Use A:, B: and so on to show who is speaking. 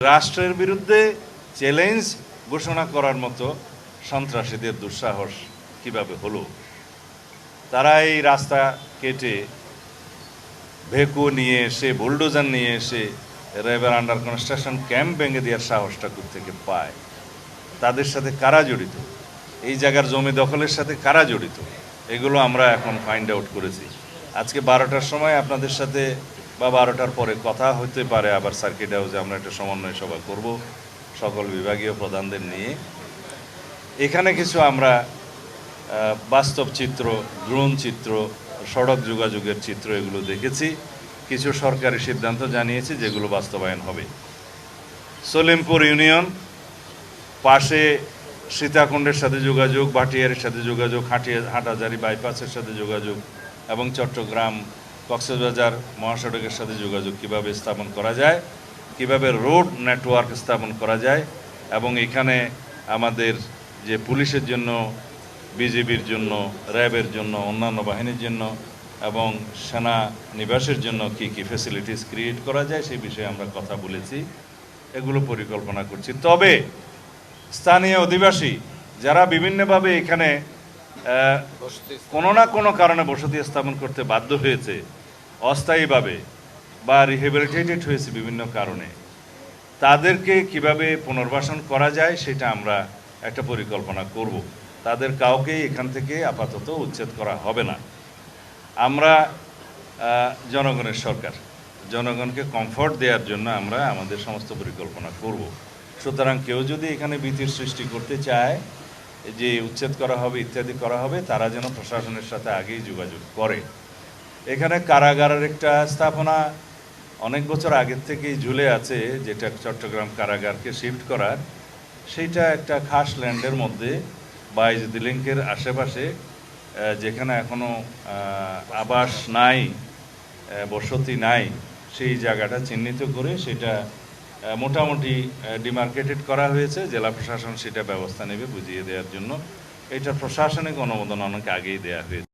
A: রাষ্ট্রের বিরুদ্ধে চ্যালেঞ্জ ঘোষণা করার মতো সন্ত্রাসীদের দুঃসাহস কিভাবে হলো? তারা এই রাস্তা কেটে ভেকু নিয়ে এসে বুলডোজার নিয়ে এসে র্যাবের আন্ডার কনস্ট্রাকশন ক্যাম্প ভেঙে দেওয়ার সাহসটা থেকে পায়? তাদের সাথে কারা জড়িত? এই জায়গার জমি দখলের সাথে কারা জড়িত? এগুলো আমরা এখন ফাইন্ড আউট করেছি। আজকে 12টার সময় আপনাদের সাথে বা 12টার পরে কথা হতে পারে আবার সার্কিট হাউসে আমরা একটা সমন্বয় সভা করব সকল বিভাগীয় প্রধানদের নিয়ে। এখানে কিছু আমরা বাস্তব চিত্র, ড্রোন চিত্র, সড়ক যোগাযোগের চিত্র এগুলো দেখেছি। কিছু সরকারি সিদ্ধান্ত জানিয়েছি যেগুলো বাস্তবায়ন হবে। সলিমপুর ইউনিয়ন পাশে সীতাকুণ্ডের সাথে যোগাযোগ, ভাটিয়ারের সাথে যোগাযোগ, হাটাজারি বাইপাসের সাথে যোগাযোগ এবং চট্টগ্রাম কক্সবাজার মহাসড়কের সাথে যোগাযোগ কিভাবে স্থাপন করা যায়, কিভাবে রোড নেটওয়ার্ক স্থাপন করা যায় এবং এখানে আমাদের যে পুলিশের জন্য, বিজিবির জন্য, র্যাবের জন্য, অন্যান্য বাহিনীর জন্য এবং সেনা নিবাসের জন্য কি কি ফ্যাসিলিটিস ক্রিয়েট করা যায় সেই বিষয়ে আমরা কথা বলেছি। এগুলো পরিকল্পনা করছি। তবে স্থানীয় অধিবাসী যারা বিভিন্নভাবে এখানে কোনো না কোনো কারণে বসতি স্থাপন করতে বাধ্য হয়েছে, অস্থায়ীভাবে বা রিহেবিলিটেটেড হয়েছে বিভিন্ন কারণে, তাদেরকে কিভাবে পুনর্বাসন করা যায় সেটা আমরা একটা পরিকল্পনা করব। তাদের কাউকেই এখান থেকে আপাতত উচ্ছেদ করা হবে না। আমরা জনগণের সরকার, জনগণকে কমফর্ট দেওয়ার জন্য আমরা আমাদের সমস্ত পরিকল্পনা করব। সুতরাং কেউ যদি এখানে ভীতির সৃষ্টি করতে চায় যে উচ্ছেদ করা হবে ইত্যাদি করা হবে, তারা যেন প্রশাসনের সাথে আগেই যোগাযোগ করে। এখানে কারাগারের একটা স্থাপনা অনেক বছর আগের থেকেই ঝুলে আছে, যেটা চট্টগ্রাম কারাগারকে শিফট করার। সেইটা একটা খাস ল্যান্ডের মধ্যে বাইজুদ্দিন লিংকের আশেপাশে, যেখানে এখনও আবাস নাই, বসতি নাই, সেই জায়গাটা চিহ্নিত করে সেটা মোটামুটি ডিমার্কেটেড করা হয়েছে। জেলা প্রশাসন সেটা ব্যবস্থা নেবে বুঝিয়ে দেওয়ার জন্য। এটা প্রশাসনিক অনুমোদন অনেক আগেই দেওয়া হয়েছে।